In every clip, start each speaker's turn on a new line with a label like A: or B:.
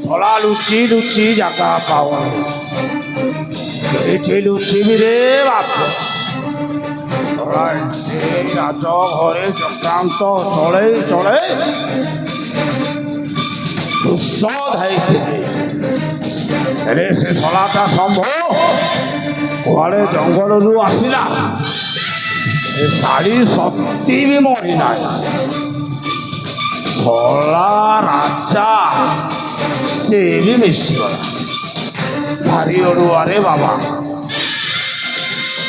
A: ধলা লুচি লুচি জাগা পাওয়া এটি লুচিবি রে বাপ রাজ ঘরে চক্রান্ত চলে চলে রে সে সলাটা সম্ভব କୁଆଡ଼େ ଜଙ୍ଗଲରୁ ଆସିଲା ଏ ଶାଢ଼ୀ ସତୀ ବି ମରି ନାହିଁ ଶଳା ରାଜା ସେ ବି ମିଶିଗଲା ଭାରି ଅଡ଼ୁଆରେ ବାବା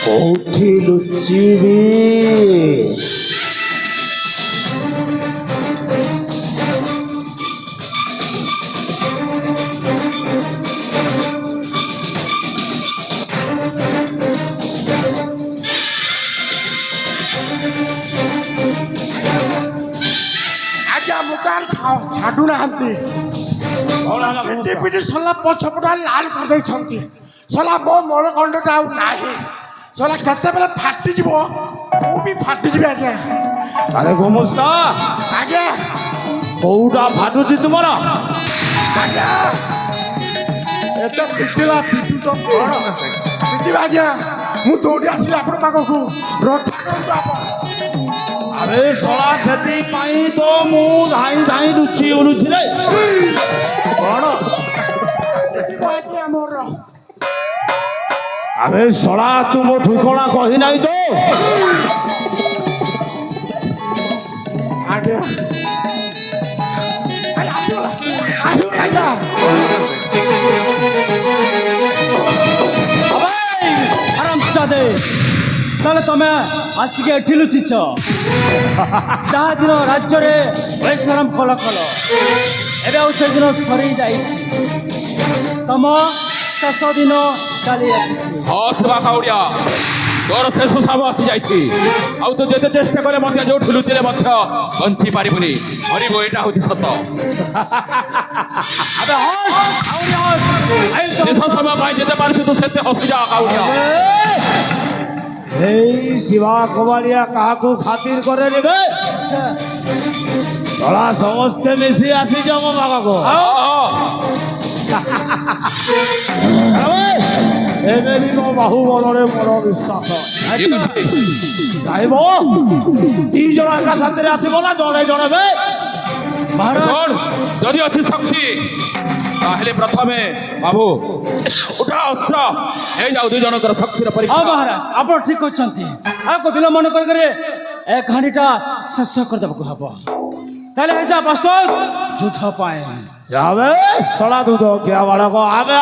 A: କୋଉଠି ଲୁଚିବି
B: ଛାଡ଼ୁନାହାନ୍ତି ପିଟି ସଲା ପଛପଟା ଲାଲ କରିଦେଇଛନ୍ତି ସଲା ମୋ ମଳକଣ୍ଡଟା ଆଉ ନାହିଁ ସଲା କେତେବେଳେ ଫାଟିଯିବ ମୁଁ ବି ଫାଟିଯିବି ଆଜ୍ଞା
A: ଆରେ ଗୋମସ୍ତା
B: ଆଜ୍ଞା
A: କୋଉଟା ଫାଟୁଛି ତୁମର
B: ଆଜ୍ଞା ଏତେ ପିଟିଲା ପିଟୁଛ କ'ଣ ପିଟିବା ଆଜ୍ଞା ମୁଁ ଦୌଡ଼ି ଆସିଲି ଆପଣ ପାଖକୁ ରକ୍ଷା କରନ୍ତୁ ଆପଣ
A: ଆରେ ଶଳା ସେଥିପାଇଁ ତ ମୁଁ ଧାଇଁ ଧାଇଁ ଲୁଚି ଓଲୁଛି ରେ କ'ଣ
B: ମୋର
A: ଆରେ ଶଳା ତୁ ମୋ ଠିକଣା କହି ନାହିଁ ତ
B: ଆଜ୍ଞା
C: ଆରାମଚାଦେ ତାହେଲେ ତମେ ଆସିକି ଏଠି ଲୁଚିଛ ଯାହା ଦିନ ରାଜ୍ୟରେ ବୈଶରମ କଲ କଲ ଏବେ ଆଉ ସେଦିନ ସରି ଯାଇଛି ତମ ଶେଷ ଦିନ ଚାଲି ଆସିଛି
D: ହଁ ସେବା କାଉଡ଼ିଆ ତୋର ଶେଷ ସାବ ଆସିଯାଇଛି ଆଉ ତୁ ଯେତେ ଚେଷ୍ଟା କଲେ ମଧ୍ୟ ଯୋଉଠି ଲୁଚିଲେ ମଧ୍ୟ ବଞ୍ଚି ପାରିବୁନି ମରିବ ଏଇଟା ହଉଛି ସତ
C: ଏବେ
D: ଶେଷ ସମୟ ପାଇଁ ଯେତେ ପାରୁଛୁ ତୁ ସେତେ ହସିଯା କାଉଡ଼ିଆ
A: এই শিবা কবাড়িয়া কাহাকু খাতির করে নেবে তোরা সমস্তে মিশি আসিছ মো বাবাকে এবেলি মো বাহুবলরে মোর বিশ্বাস চাইব ଦି ଜଣ ଏକା ସାଥିରେ ଆସିବ ନା ଜଣେ ଜଣେ ବେ
D: শোন যদি অতি শক্তি তাহলে প্রথমে বাবু উঠা অস্ত্র এই যাও দুই জনকর শক্তির
C: ହଁ
D: পরীক্ষা
C: ମହାରାଜ ଆପଣ ଠିକ କହିଛନ୍ତି ଆକୁ ବିଳମ୍ବନ କରିକରି ଏ କାହାଣୀଟା ଶେଷ କରିଦେବାକୁ ହବ ତାହେଲେ ହେଇଯା ପ୍ରସ୍ତୁତ ଯୁଦ୍ଧ ପାଇଁ
A: যাবে সলা দুধ কে বাড়ক আবে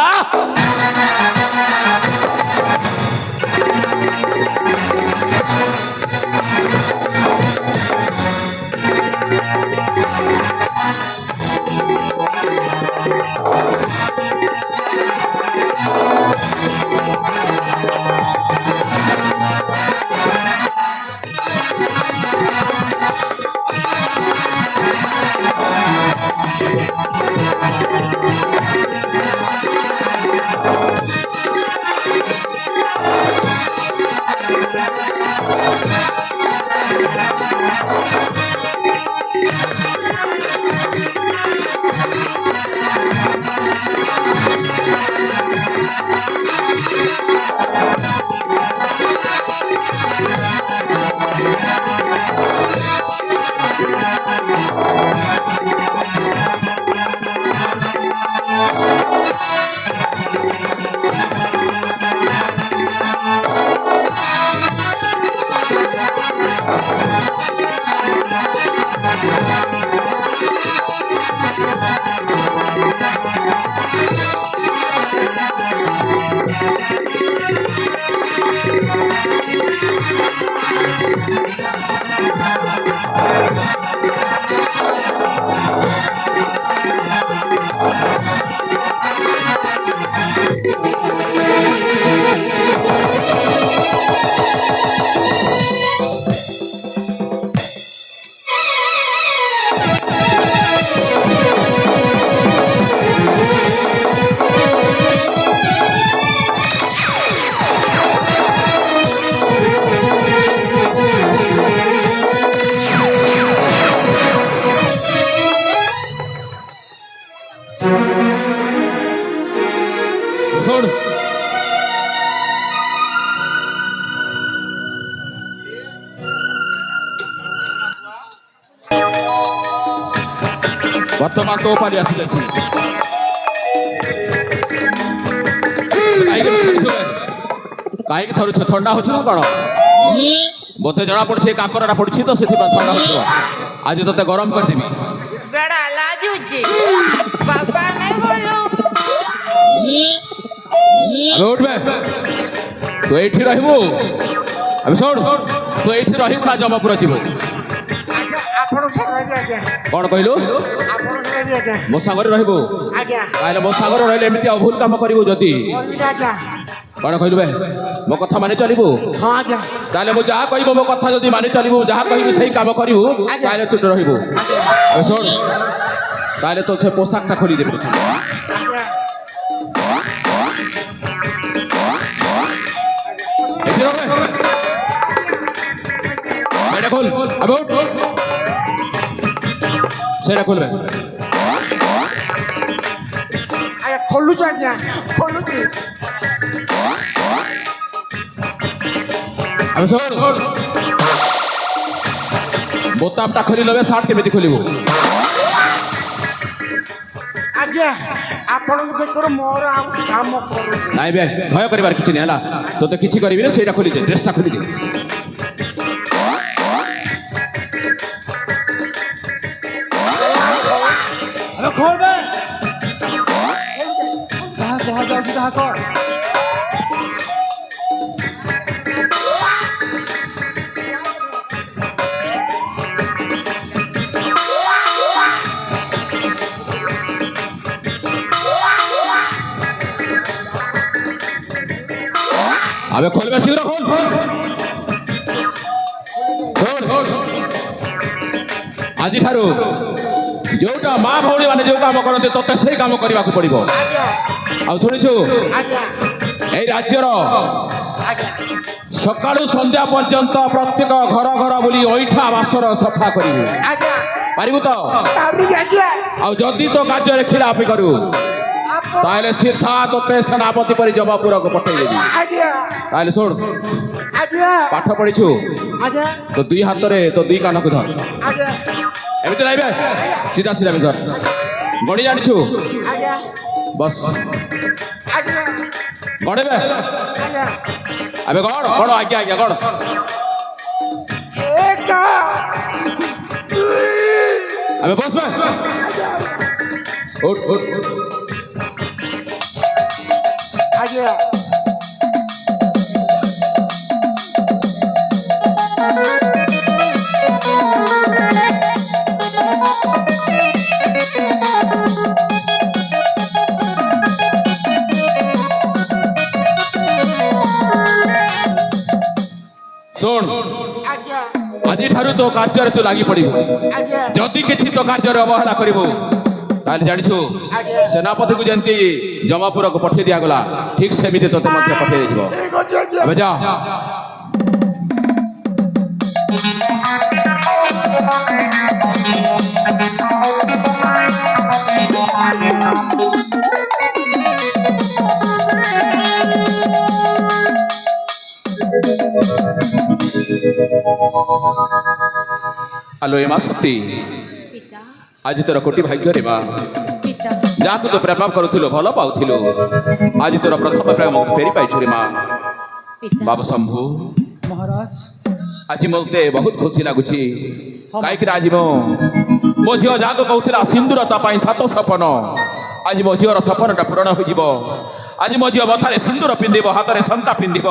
D: ବର୍ତ୍ତମାନ ତୋ ପାଳି ଆସିଯାଇଛି କାହିଁକି ଥରୁଛ ଥଣ୍ଡା ହଉଛି ନା କ'ଣ ମୋତେ ଜଣା ପଡୁଛି ଏ କାକରଟା ପଡୁଛି ତ ସେଥିପାଇଁ ଥଣ୍ଡା ହଉଥିବ ଆଜି ତୋତେ ଗରମ କରିଦେବି
E: बड़ा लाजूची पापा नहीं बोलो
D: ଆମେ ଉଠବେ ତୁ ଏଇଠି ରହିବୁ ଆମେ ଶୁଣ ତୁ ଏଇଠି ରହିବୁ ନା ଜମପୁର ଯିବୁ
B: ଆପଣ ସାଙ୍ଗରେ ଆଜ୍ଞା
D: କ'ଣ କହିଲୁ
B: ଆପଣ ସାଙ୍ଗରେ ଆଜ୍ଞା
D: ମୋ ସାଙ୍ଗରେ ରହିବୁ
B: ଆଜ୍ଞା
D: ତାହେଲେ ମୋ ସାଙ୍ଗରେ ରହିଲେ ଏମିତି ଅଭୁଲ କାମ କରିବୁ ଯଦି
B: ଆଜ୍ଞା
D: କ'ଣ କହିଲୁ ବେ ମୋ କଥା ମାନି ଚାଲିବୁ
B: ହଁ ଆଜ୍ଞା
D: ତାହେଲେ ମୁଁ ଯାହା କହିବୁ ମୋ କଥା ଯଦି ମାନି ଚାଲିବୁ ଯାହା କହିବୁ ସେଇ କାମ କରିବୁ ତାହେଲେ ତୁ ରହିବୁ ଏବେ ଶୁଣ ତାହେଲେ ତୋ ସେ ପୋଷାକଟା ଖୋଲିଦେବି
B: ଆଜ୍ଞା
D: ଏଠି ରହ ସେଇଟା ଖୋଲ ଏବେ ଉଠ ସେଇଟା ଖୋଲବେ
B: ଆଜ୍ଞା ଖୋଲୁଛୁ ଆଜ୍ଞା ଖୋଲୁଛି
D: ଏବେ ଶୁଣ ବୋତାମଟା ଖୋଲି ନେବେ ସାର୍ଟ କେମିତି ଖୋଲିବୁ
B: ଆଜ୍ଞା ଆପଣଙ୍କୁ ଦେଖର ମୋର ଆଉ କାମ କରୁ
D: ନାଇଁ ବେ ଭୟ କରିବାର କିଛି ନାହିଁ ହେଲା ତୋତେ କିଛି କରିବିନି ସେଇଟା ଖୋଲିଦେ ଡ୍ରେସଟା ଖୋଲିଦେ
C: আরে খোলবে তাহা কোহা যাଉଛି তাহা কর
D: আবে খোলবে শীঘ্র খোল খোল ଆଜିଠାରୁ ଯୋଉଟା ମା ଭଉଣୀ ମାନେ ଯୋଉ କାମ କରନ୍ତି ତତେ ସେଇ କାମ କରିବାକୁ ପଡିବ
B: ଆଜ୍ଞା
D: ଆଉ ଶୁଣିଛୁ
B: ଆଜ୍ଞା
D: ଏଇ ରାଜ୍ୟର
B: ଆଜ୍ଞା
D: ସକାଳୁ ସନ୍ଧ୍ୟା ପର୍ଯ୍ୟନ୍ତ ପ୍ରତ୍ୟେକ ଘର ଘର ବୁଲି ଅଇଠା ବାସନ ସଫା କରିବୁ
B: ଆଜ୍ଞା
D: ପାରିବୁ ତ
B: ତାପରେ ଆଜ୍ଞା
D: ଆଉ ଯଦି ତୋ କାର୍ଯ୍ୟରେ ଖିଲାପି କରିବୁ
B: ଆପଣ
D: ତାହେଲେ ସିଧା ତୋତେ ସେନାପତି ପରି ଜମାପୁରକୁ ପଠେଇଦେବି
B: ଆଜ୍ଞା
D: ତାହେଲେ ଶୁଣ
B: ଆଜ୍ଞା
D: ପାଠ ପଢିଛୁ
B: ଆଜ୍ଞା
D: ତୋ ଦୁଇ ହାତରେ ତୋ ଦୁଇ କାନକୁ ଧର
B: ଆଜ୍ଞା
D: ଏମିତି ନାଇବେ ସିଧା ସିଧା ଧର ଗଣି ଜାଣିଛୁ
B: ଆଜ୍ଞା
D: ବସ୍
B: ଆଜ୍ଞା
D: ଗଣିବେ
B: ଆଜ୍ଞା
D: ଏବେ ଗଣ ଗଣ ଆଜ୍ଞା ଆଜ୍ଞା ଗଣ
B: ଏକ ଦୁଇ
D: ଏବେ ବସବେ ଉଠ ଉଠ
B: ଆଜ୍ଞା
D: ଶୁଣ
B: ଆଜ୍ଞା
D: ଆଜିଠାରୁ ତୋ କାର୍ଯ୍ୟରେ ତୁ ଲାଗି ପଡିବୁ
B: ଆଜ୍ଞା
D: ଯଦି କିଛି ତୋ କାର୍ଯ୍ୟରେ ଅବହେଳା କରିବୁ ତାହେଲେ ଜାଣିଛୁ
B: ଆଜ୍ଞା
D: ସେନାପତିକୁ ଯେମିତି ଜମାପୁରକୁ ପଠେଇ ଦିଆଗଲା ଠିକ ସେମିତି ତୋତେ ମଧ୍ୟ ପଠେଇ ଦିଆଯିବ
B: ଠିକ ଅଛି ଆଜ୍ଞା
D: ଏବେ ଯା ଆଲୋ ଏ ମା ସତୀ
E: पिता
D: ଆଜି ତୋର କୋଟି ଭାଗ୍ୟରେ ମା
E: पिता
D: ଯାହାକୁ ତୁ ପ୍ରେମ କରୁଥିଲୁ ଭଲ ପାଉଥିଲୁ ଆଜି ତୋର ପ୍ରଥମ ପ୍ରେମ ଫେରି ପାଇଛୁ ରେ ମା
E: पिता
D: ବାବା ଶମ୍ଭୁ
C: মহারাজ
D: ଆଜି ମୋତେ ବହୁତ ଖୁସି ଲାଗୁଛି କାହିଁକି ନା ଆଜି ମୋ ଝିଅ ଯାହାକୁ କହୁଥିଲା ସିନ୍ଦୁର ତା ପାଇଁ ସାତ ସପନ ଆଜି ମୋ ଝିଅର ସପନଟା ପୂରଣ ହୋଇଯିବ ଆଜି ମୋ ଝିଅ ମଥାରେ ସିନ୍ଦୁର ପିନ୍ଧିବ ହାତରେ ଶଙ୍ଖା ପିନ୍ଧିବ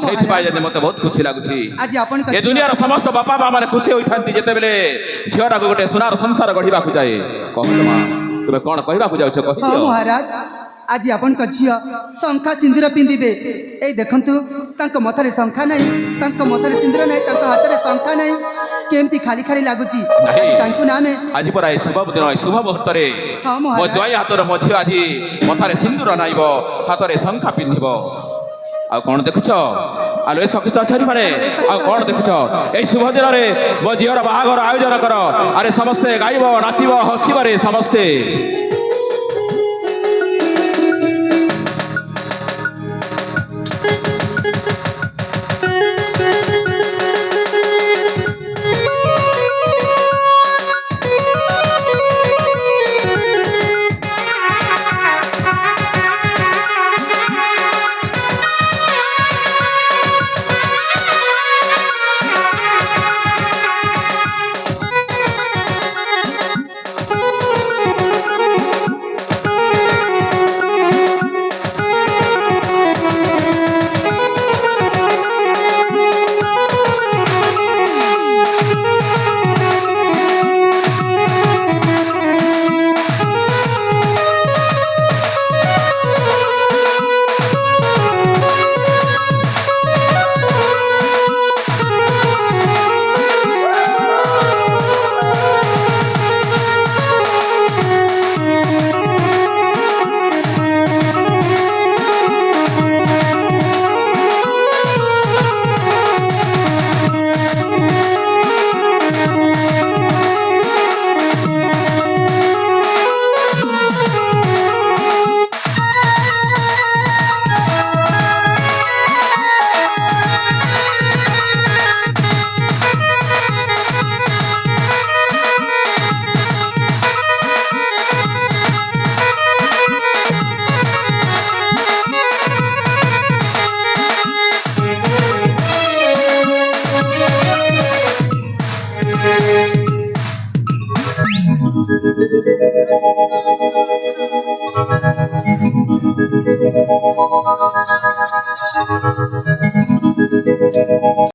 D: ସେଇଥିପାଇଁ ଯଦି ମୋତେ ବହୁତ ଖୁସି ଲାଗୁଛି
F: ଆଜି ଆପଣ
D: ଏ ଦୁନିଆର ସମସ୍ତ ବାପା ମା ମାନେ ଖୁସି ହୋଇଥାନ୍ତି ଯେତେବେଳେ ଝିଅଟାକୁ ଗୋଟେ ସୁନାର ସଂସାର ଗଢିବାକୁ ଯାଏ କହିଲ ମା ତୁମେ କ'ଣ କହିବାକୁ ଯାଉଛ
F: ହଁ
D: କହିଦିଅ
F: ମହାରାଜ ଆଜି ଆପଣଙ୍କ ଝିଅ ଶଙ୍ଖା ସିନ୍ଦୁର ପିନ୍ଧିବେ ଏଇ ଦେଖନ୍ତୁ ତାଙ୍କ ମଥାରେ ଶଙ୍ଖା ନାହିଁ ତାଙ୍କ ମଥାରେ ସିନ୍ଦୁର ନାହିଁ ତାଙ୍କ ହାତରେ ଶଙ୍ଖା ନାହିଁ କେମିତି ଖାଲି ଖାଲି ଲାଗୁଛି
D: ନାହିଁ।
F: ତାଙ୍କୁ ନା ଆମେ
D: ଆଜି ପରା ଏ ଶୁଭ ଦିନ ଏ ଶୁଭ ମୁହୂର୍ତ୍ତରେ
F: ହଁ, ମହାରାଜ।
D: ମୋ ଜୟ ହାତର ମୋ ଝିଅ ଆଜି ମଥାରେ ସିନ୍ଦୁର ନାଇବ ହାତରେ ଶଙ୍ଖା ପିନ୍ଧିବ ଆଉ କ'ଣ ଦେଖୁଛ ଆଲୋ ଏ ସଖୀ ସହଚରୀ ମାନେ ଆଉ କ'ଣ ଦେଖୁଛ ଏଇ ଶୁଭ ଦିନରେ ମୋ ଝିଅର ବାହାଘର ଆୟୋଜନ କର ଆରେ ସମସ୍ତେ ଗାଇବ ନାଚିବ ହସିବରେ ସମସ୍ତେ